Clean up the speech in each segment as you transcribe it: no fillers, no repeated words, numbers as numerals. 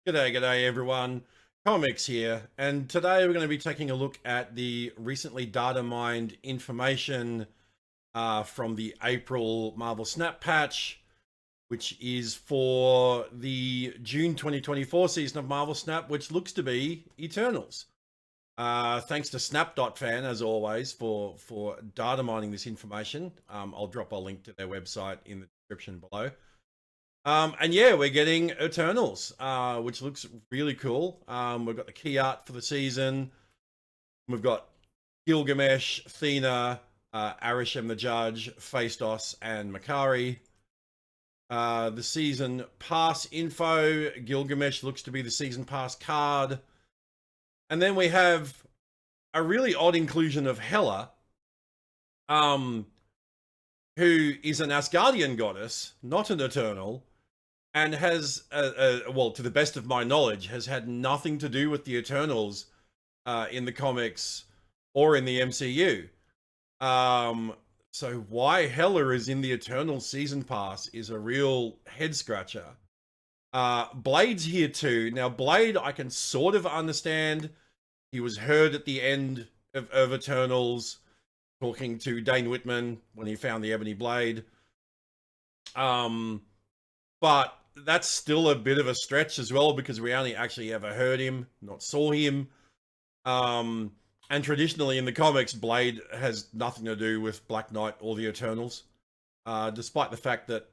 G'day everyone. Comics here, and today we're going to be taking a look at the recently data mined information from the April Marvel Snap patch, which is for the June 2024 season of Marvel Snap, which looks to be Eternals. Thanks to Snap.fan, as always, for data mining this information. I'll drop a link to their website in the description below. And yeah, we're getting Eternals, which looks really cool. We've got the key art for the season. We've got Gilgamesh, Thena, Arishem the Judge, Phastos, and Makkari. The season pass info. Gilgamesh looks to be the season pass card. And then we have a really odd inclusion of Hela, who is an Asgardian goddess, not an Eternal, and has, well, to the best of my knowledge, has had nothing to do with the Eternals in the comics or in the MCU. So why Hela is in the Eternals season pass is a real head scratcher. Blade's here too. Now, Blade, I can sort of understand. He was heard at the end of Eternals talking to Dane Whitman when he found the Ebony Blade. But that's still a bit of a stretch as well, because we only actually ever heard him, not saw him. And traditionally in the comics, Blade has nothing to do with Black Knight or the Eternals, despite the fact that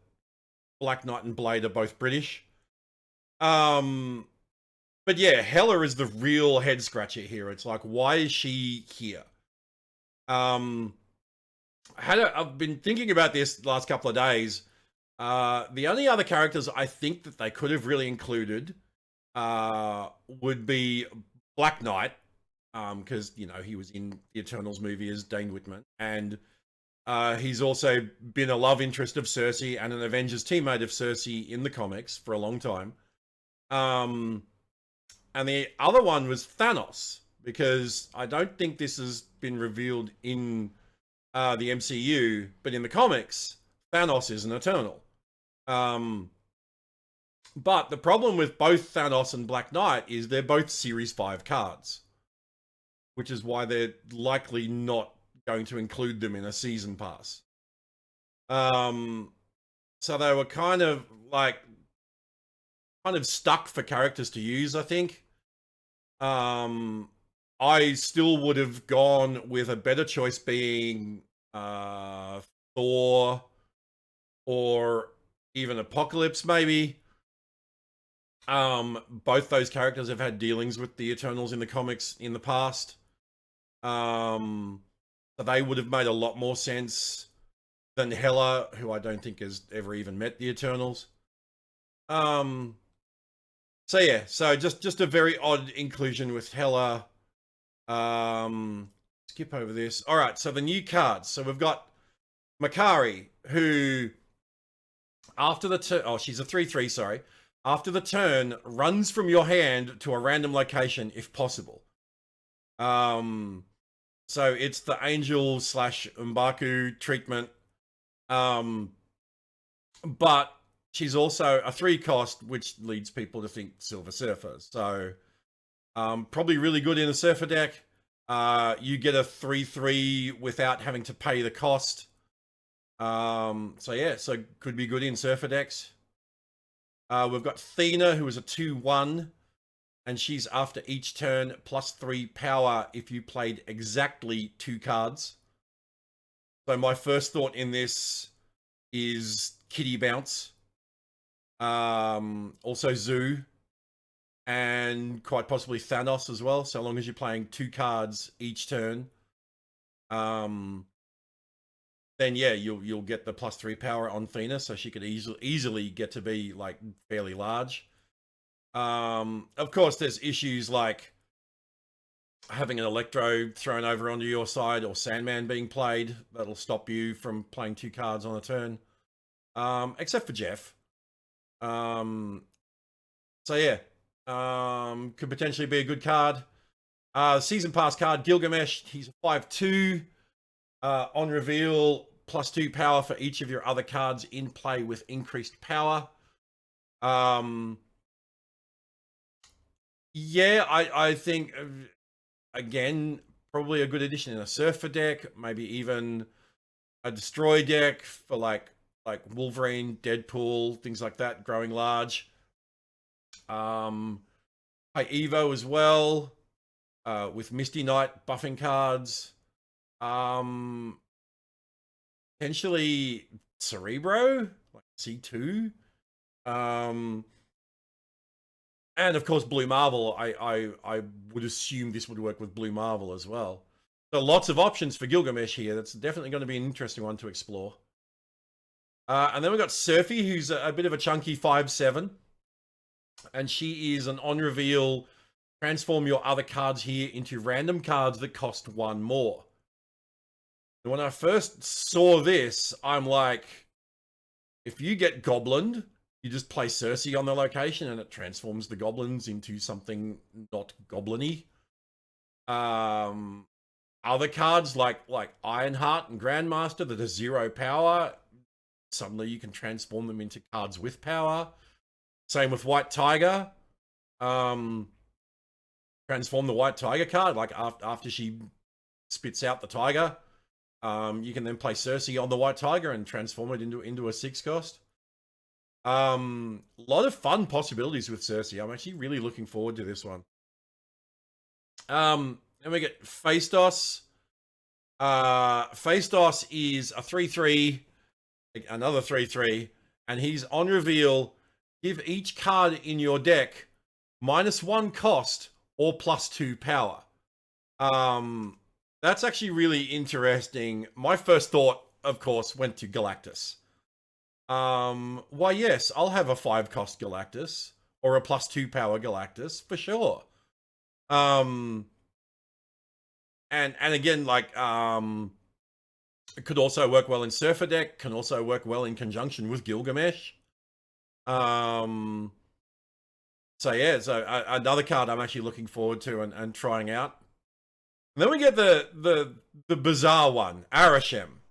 Black Knight and Blade are both British. But yeah, Hela is the real head scratcher here. It's like, why is she here? I've been thinking about this the last couple of days. The only other characters I think that they could have really included would be Black Knight, because, you know, he was in the Eternals movie as Dane Whitman, and he's also been a love interest of Sersi and an Avengers teammate of Sersi in the comics for a long time. And the other one was Thanos, because I don't think this has been revealed in the MCU, but in the comics, Thanos is an Eternal. But the problem with both Thanos and Black Knight is they're both Series 5 cards, which is why they're likely not going to include them in a season pass. So they were kind of stuck for characters to use, I think. I still would have gone with a better choice being Thor, or even Apocalypse, maybe. Both those characters have had dealings with the Eternals in the comics in the past. So they would have made a lot more sense than Hela, who I don't think has ever even met the Eternals. So yeah, so just a very odd inclusion with Hela. Skip over this. All right, so the new cards. So we've got Makkari, who after the turn, she's a 3/3, sorry. After the turn, runs from your hand to a random location if possible. So it's the Angel / M'Baku treatment. But she's also a 3 cost, which leads people to think Silver Surfer. So probably really good in a Surfer deck. You get a 3/3 without having to pay the cost. So yeah, so could be good in Surfer decks. We've got Thena, who is a 2/1, and she's after each turn +3 power if you played exactly 2 cards. So my first thought in this is Kitty Bounce. Also Zoo, and quite possibly Thanos as well, so long as you're playing 2 cards each turn. Then yeah, you'll get the +3 power on Thena, so she could easily get to be like fairly large. Of course, there's issues like having an Electro thrown over onto your side, or Sandman being played. That'll stop you from playing 2 cards on a turn. Except for Jeff. So yeah, could potentially be a good card. Season pass card, Gilgamesh. He's a 5/2. On reveal, +2 power for each of your other cards in play with increased power. Yeah, I think again, probably a good addition in a surfer deck, maybe even a destroy deck for like Wolverine, Deadpool, things like that, growing large. High Evo as well, with Misty Knight buffing cards. Um, Potentially Cerebro, like C2. Um, and of course Blue Marvel. I would assume this would work with Blue Marvel as well. So lots of options for Gilgamesh here. That's definitely going to be an interesting one to explore. And then we've got Surfy, who's a bit of a chunky 5/7. And she is an on reveal, transform your other cards here into random cards that cost one more. And when I first saw this, I'm like, if you get Goblined, you just play Sersi on the location and it transforms the goblins into something not goblin-y. Other cards like Ironheart and Grandmaster that are 0 power, suddenly you can transform them into cards with power. Same with White Tiger. Transform the White Tiger card, like after she spits out the tiger. You can then play Sersi on the White Tiger and transform it into a 6 cost. A lot of fun possibilities with Sersi. I'm actually really looking forward to this one. And we get phastos. Phastos is a 3/3, another 3/3, and he's on reveal. Give each card in your deck -1 cost or +2 power. That's actually really interesting. My first thought, of course, went to Galactus. Why, yes, I'll have a 5 cost Galactus or a +2 power Galactus for sure. And again, like, it could also work well in Surfer deck, can also work well in conjunction with Gilgamesh. So yeah, so another card I'm actually looking forward to and trying out. And then we get the bizarre one, Arishem.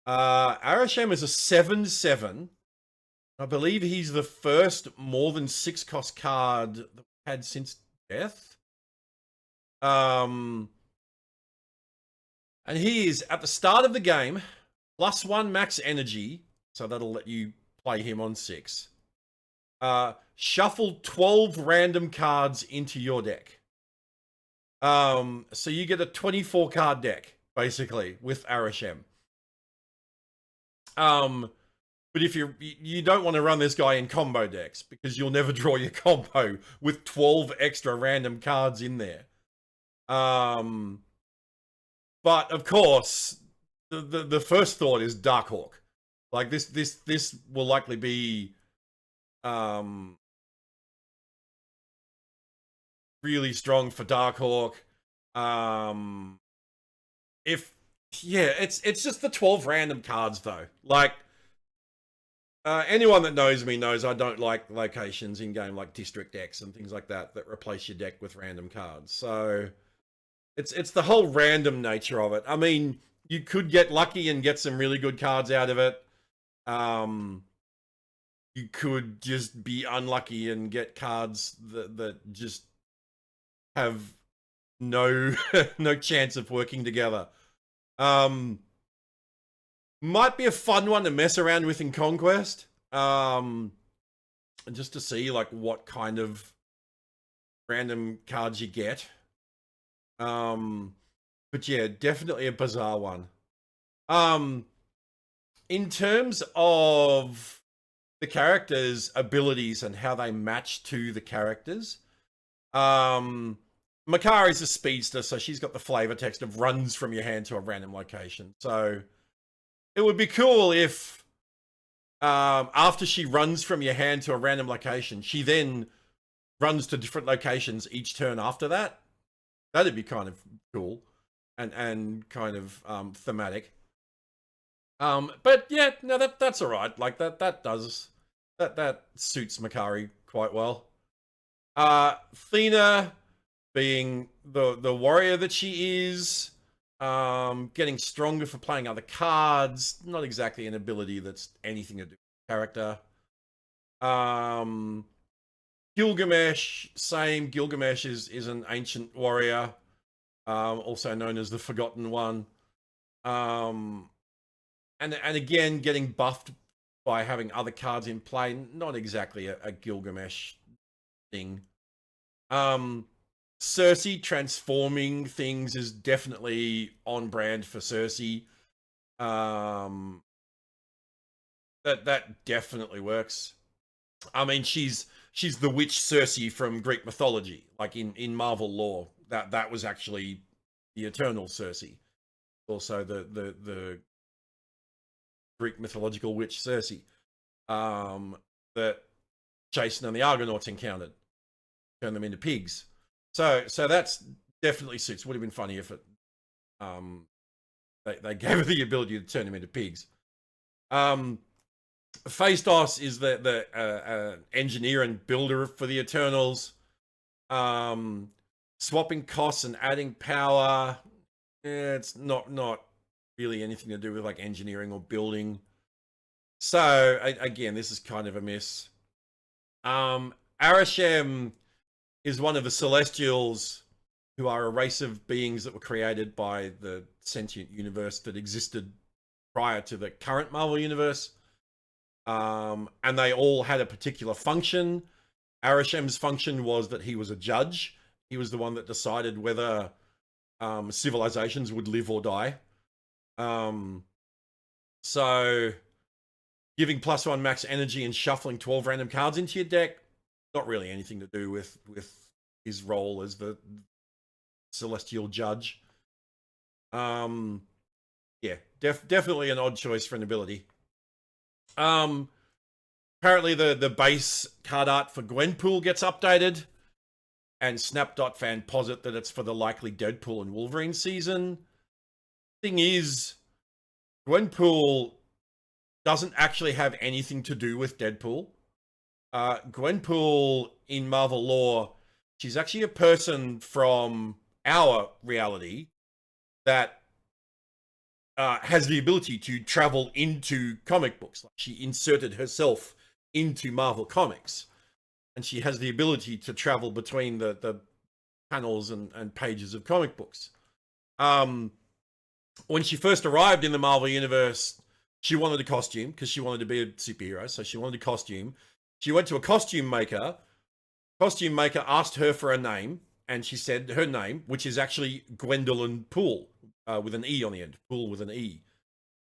Arishem is a 7/7. I believe he's the first more than 6 cost card that we've had since death. And he is at the start of the game, +1 max energy, so that'll let you play him on 6. Shuffle 12 random cards into your deck. So you get a 24 card deck, basically, with Arishem. But if you don't want to run this guy in combo decks, because you'll never draw your combo with 12 extra random cards in there. But of course, the first thought is Darkhawk. Like this will likely be really strong for Darkhawk. It's just the 12 random cards though. Like anyone that knows me knows I don't like locations in game like District X and things like that replace your deck with random cards. So it's the whole random nature of it. I mean, you could get lucky and get some really good cards out of it. You could just be unlucky and get cards that just have no no chance of working together. Might be a fun one to mess around with in Conquest. Just to see like what kind of random cards you get. But yeah, definitely a bizarre one. In terms of the characters' abilities and how they match to the characters, Makkari's a speedster, so she's got the flavor text of runs from your hand to a random location. So it would be cool if after she runs from your hand to a random location, she then runs to different locations each turn after that. That'd be kind of cool and kind of thematic. But yeah, no, that's all right. Like that suits Makkari quite well. Thena being the warrior that she is, getting stronger for playing other cards. Not exactly an ability that's anything to do with character. Gilgamesh, same. Gilgamesh is an ancient warrior, also known as the Forgotten One. And again, getting buffed by having other cards in play. Not exactly a Gilgamesh thing. Sersi transforming things is definitely on brand for Sersi. That definitely works. I mean, she's the witch Sersi from Greek mythology, like in Marvel lore. That was actually the eternal Sersi. Also the Greek mythological witch Sersi. That Jason and the Argonauts encountered. Turn them into pigs. So that's definitely suits. Would have been funny if it they gave her the ability to turn them into pigs. Phastos is the engineer and builder for the Eternals. Swapping costs and adding power. It's not really anything to do with like engineering or building. So again, this is kind of a miss. Arishem is one of the Celestials, who are a race of beings that were created by the sentient universe that existed prior to the current Marvel universe. And they all had a particular function. Arishem's function was that he was a judge. He was the one that decided whether civilizations would live or die. So giving +1 max energy and shuffling 12 random cards into your deck, not really anything to do with his role as the celestial judge. Yeah, definitely an odd choice for an ability. Apparently the base card art for Gwenpool gets updated, and Snap.fan posit that it's for the likely Deadpool and Wolverine season. Thing is, Gwenpool doesn't actually have anything to do with Deadpool. Gwenpool in Marvel lore, she's actually a person from our reality that has the ability to travel into comic books. Like, she inserted herself into Marvel Comics, and she has the ability to travel between the panels and pages of comic books. When she first arrived in the Marvel Universe, she wanted a costume because she wanted to be a superhero, so she wanted a costume. She went to a costume maker. Costume maker asked her for a name, and she said her name, which is actually Gwendolyn Poole, with an E on the end. Poole with an E.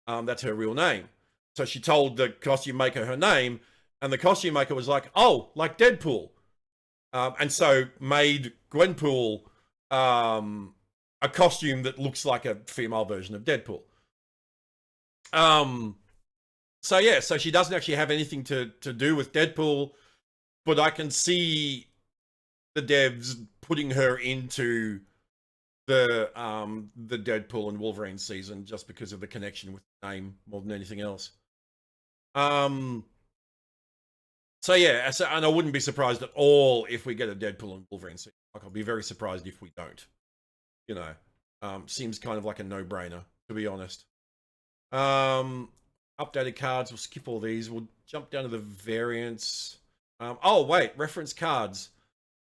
That's her real name. So she told the costume maker her name, and the costume maker was like, "Oh, like Deadpool," and so made Gwenpool a costume that looks like a female version of Deadpool. So yeah, so she doesn't actually have anything to do with Deadpool, but I can see the devs putting her into the Deadpool and Wolverine season just because of the connection with the name more than anything else. So yeah, and I wouldn't be surprised at all if we get a Deadpool and Wolverine season. Like, I'll be very surprised if we don't. You know, seems kind of like a no-brainer, to be honest. Updated cards. We'll skip all these. We'll jump down to the variants. Oh wait, reference cards.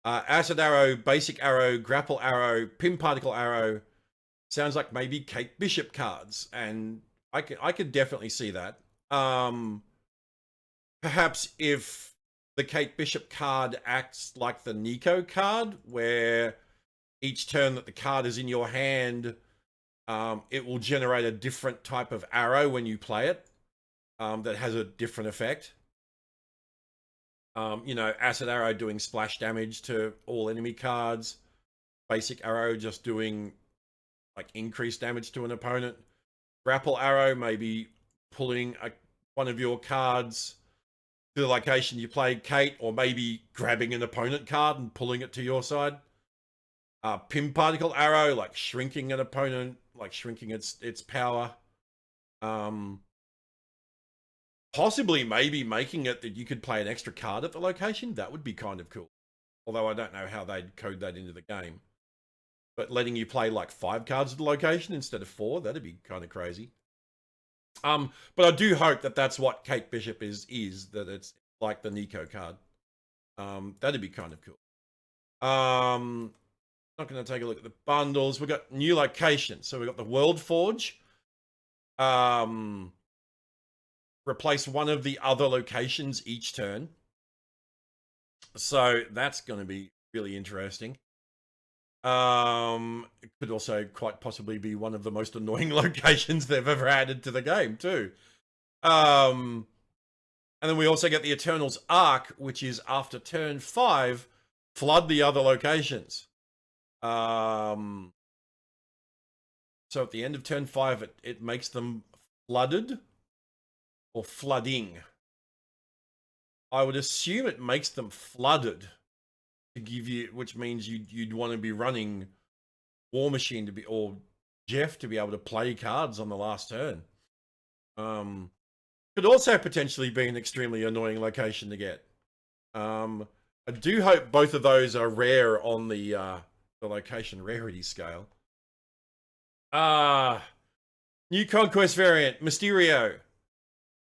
Acid Arrow, Basic Arrow, Grapple Arrow, Pim Particle Arrow. Sounds like maybe Kate Bishop cards, and I could definitely see that. Perhaps if the Kate Bishop card acts like the Nico card, where each turn that the card is in your hand, it will generate a different type of arrow when you play it, that has a different effect. You know, Acid Arrow doing splash damage to all enemy cards. Basic Arrow just doing like increased damage to an opponent. Grapple Arrow maybe pulling one of your cards to the location you played, Kate, or maybe grabbing an opponent card and pulling it to your side. Pim Particle Arrow, like shrinking an opponent, like shrinking its power. Possibly maybe making it that you could play an extra card at the location. That would be kind of cool. Although I don't know how they'd code that into the game. But letting you play like 5 cards at the location instead of 4, that'd be kind of crazy. But I do hope that that's what Kate Bishop is that it's like the Nico card. That'd be kind of cool. Not going to take a look at the bundles. We've got new locations. So we've got the World Forge. Replace one of the other locations each turn. So that's going to be really interesting. It could also quite possibly be one of the most annoying locations they've ever added to the game too. And then we also get the Eternals Arc, which is after turn 5, flood the other locations. So at the end of turn 5, it makes them flooded or flooding. I would assume it makes them flooded to give you, which means you'd want to be running War Machine to be, or Jeff to be able to play cards on the last turn. Could also potentially be an extremely annoying location to get. I do hope both of those are rare on the location rarity scale. New Conquest variant, Mysterio.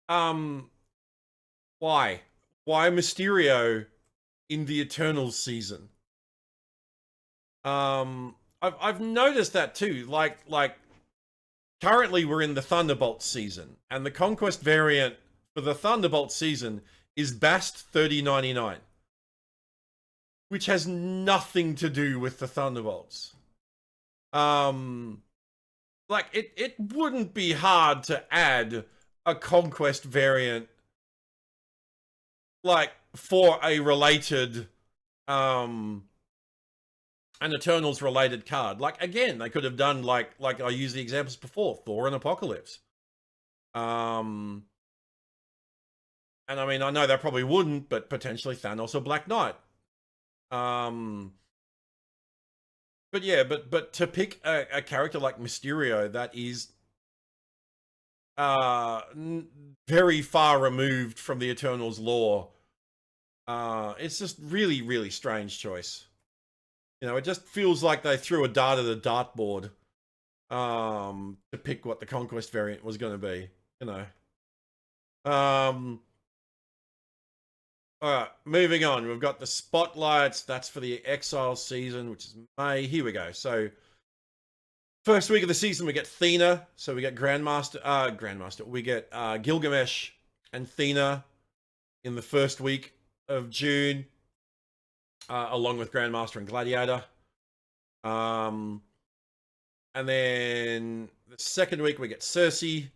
Why? Why Mysterio in the Eternals season? I've noticed that too. Like currently we're in the Thunderbolt season, and the Conquest variant for the Thunderbolt season is Bast 3099, which has nothing to do with the Thunderbolts. Like it wouldn't be hard to add a Conquest variant like for a related an Eternals related card. Like again, they could have done like I used the examples before, Thor and Apocalypse. And I mean, I know they probably wouldn't, but potentially Thanos or Black Knight. But yeah, but to pick a character like Mysterio that is very far removed from the Eternals lore, it's just really strange choice. You know, it just feels like they threw a dart at a dartboard to pick what the Conquest variant was going to be, you know. All right, moving on. We've got the spotlights. That's for the Exile season, which is May. Here we go. So, first week of the season, we get Thena. So we get Grandmaster. We get Gilgamesh and Thena in the first week of June, along with Grandmaster and Gladiator. And then the second week, we get Sersi,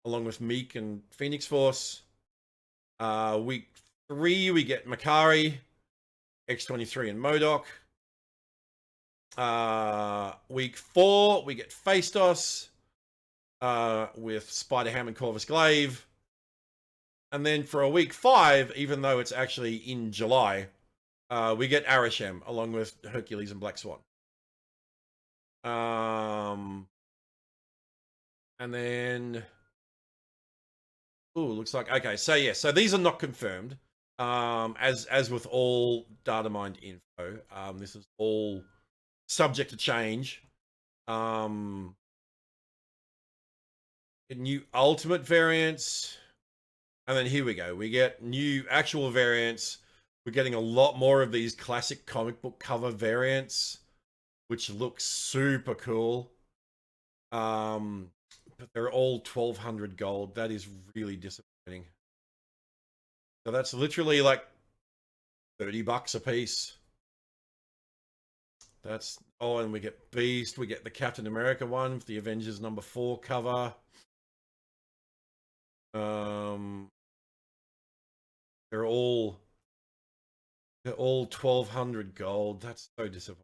along with Meek and Phoenix Force. Week 3, we get Makkari, X-23 and MODOK. Week 4, we get Phastos with Spider-Ham and Corvus Glaive. And then for a week 5, even though it's actually in July, we get Arishem along with Hercules and Black Swan. And then, looks like, okay, so yeah, so these are not confirmed. As with all datamined info, this is all subject to change. New ultimate variants, and then here we go. We get new actual variants. We're getting a lot more of these classic comic book cover variants, which look super cool. But they're all 1,200 gold. That is really disappointing. So that's literally like $30 a piece. That's, oh, and we get Beast. We get the Captain America one for the Avengers #4 cover. They're all 1,200 gold. That's so disappointing.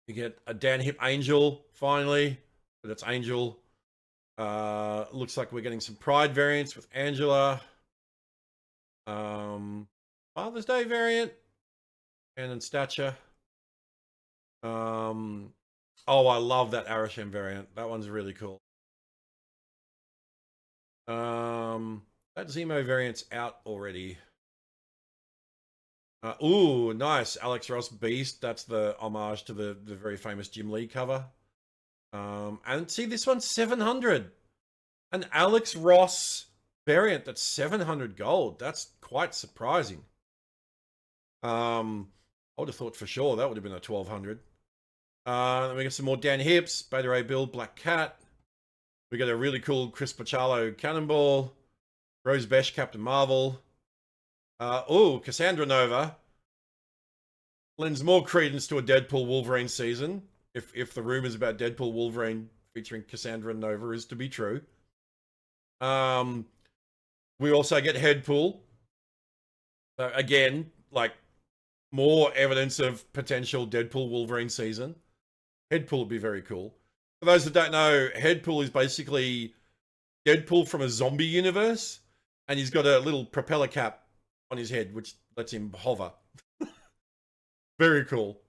You get a Dan Hip Angel finally, but it's Angel. Looks like we're getting some Pride variants with Angela. Father's Day variant, and in stature. Oh, I love that Arishem variant. That one's really cool. That Zemo variant's out already. Ooh, nice. Alex Ross Beast. That's the homage to the very famous Jim Lee cover. And see, this one's 700. An Alex Ross variant that's 700 gold. That's quite surprising. I would have thought for sure that would have been a 1200. Then we get some more Dan Hips, Beta Ray Build, Black Cat. We got a really cool Chris Pachalo Cannonball, Rose Besh Captain Marvel. Oh, Cassandra Nova lends more credence to a Deadpool Wolverine season, if the rumors about Deadpool Wolverine featuring Cassandra Nova is to be true. We also get Headpool. So again, like more evidence of potential Deadpool Wolverine season. Headpool would be very cool. For those that don't know, Headpool is basically Deadpool from a zombie universe, and he's got a little propeller cap on his head, which lets him hover. Very cool.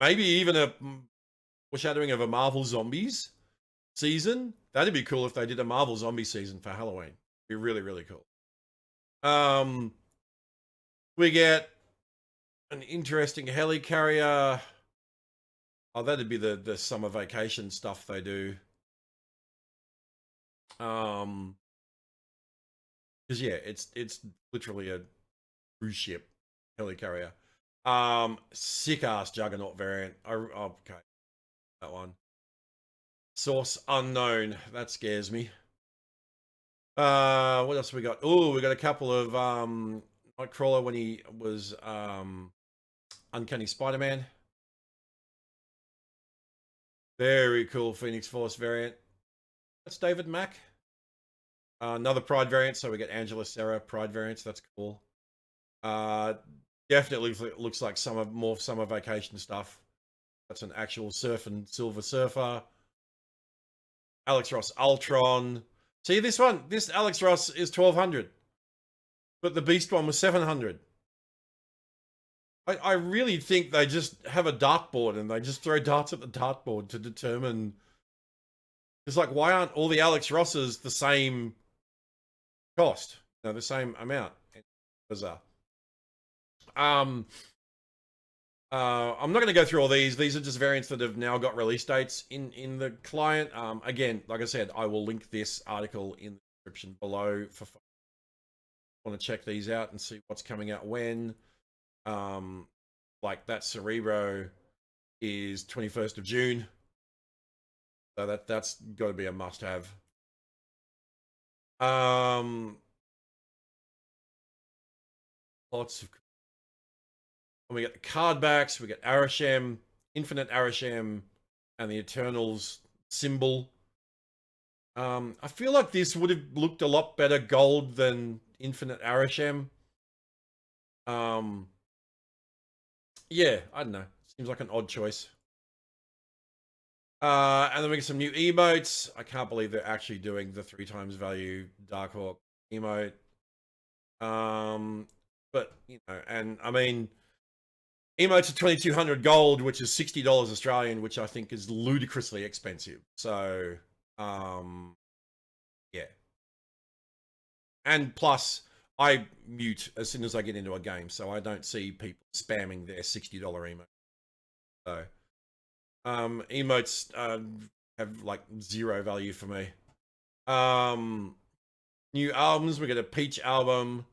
Maybe even a foreshadowing of a Marvel Zombies season. That'd be cool if they did a Marvel Zombie season for Halloween. Be really, really cool. We get an interesting helicarrier. Oh, that'd be the summer vacation stuff they do. Because yeah, it's literally a cruise ship helicarrier. Sick ass Juggernaut variant. Okay, that one. Source unknown. That scares me. What else we got? Oh, we got a couple of Nightcrawler when he was Uncanny Spider-Man. Very cool Phoenix Force variant. That's David Mack. Another Pride variant, so we get Angela Sarah Pride variants. That's cool. Definitely looks like more summer vacation stuff. That's an actual Surf and Silver Surfer. Alex Ross Ultron. See this one? This Alex Ross is 1200, but the Beast one was 700. I really think they just have a dartboard and they just throw darts at the dartboard to determine. It's like, why aren't all the Alex Rosses the same cost? No, the same amount. Bizarre. I'm not going to go through all these. These are just variants that have now got release dates in the client. Again, like I said, I will link this article in the description below for want to check these out and see what's coming out when. Like that Cerebro is 21st of June. So that's got to be a must-have. Lots of. And we get the card backs. We get Arishem, Infinite Arishem, and the Eternals symbol. I feel like this would have looked a lot better gold than Infinite Arishem. Yeah, I don't know. Seems like an odd choice. And then we get some new emotes. I can't believe they're actually doing the 3 times value Darkhawk emote. But you know, and I mean, emotes are 2200 gold, which is $60 Australian, which I think is ludicrously expensive. So, yeah. And plus, I mute as soon as I get into a game, so I don't see people spamming their $60 emote. So, emotes have like 0 value for me. New albums, we get a Peach album,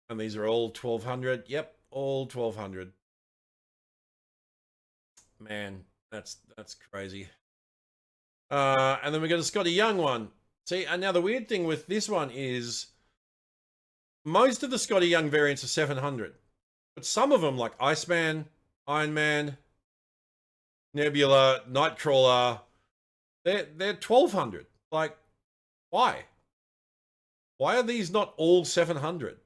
and these are all 1200. Yep, all 1200. Man, that's crazy. And then we got a Scotty Young one. See, and now the weird thing with this one is most of the Scotty Young variants are 700, but some of them, like Iceman, Iron Man, Nebula, Nightcrawler, they're 1200. Like, why? Why are these not all 700?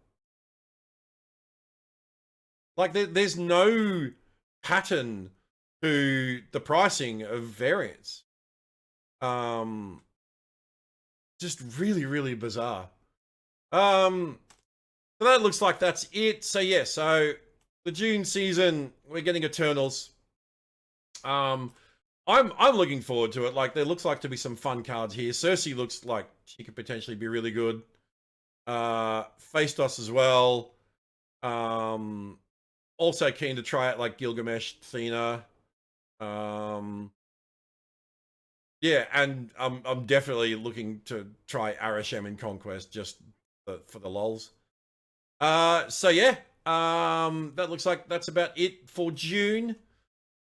Like, there's no pattern to the pricing of variants. Just really, really bizarre. So that looks like that's it. So yeah, so the June season, we're getting Eternals. I'm looking forward to it. Like, there looks like to be some fun cards here. Sersi looks like she could potentially be really good. Phastos as well. Also keen to try out like Gilgamesh, Thena. Yeah, and I'm definitely looking to try Arishem in Conquest just for the lols. So yeah, that looks like that's about it for June.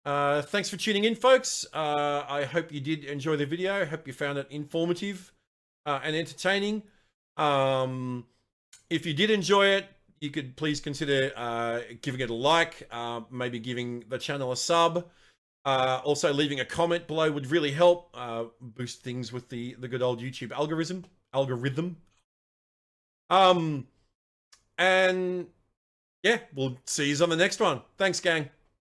Thanks for tuning in, folks. I hope you did enjoy the video. I hope you found it informative and entertaining. If you did enjoy it, you could please consider giving it a like, maybe giving the channel a sub. Also, leaving a comment below would really help boost things with the good old YouTube algorithm. And yeah, we'll see you on the next one. Thanks, gang.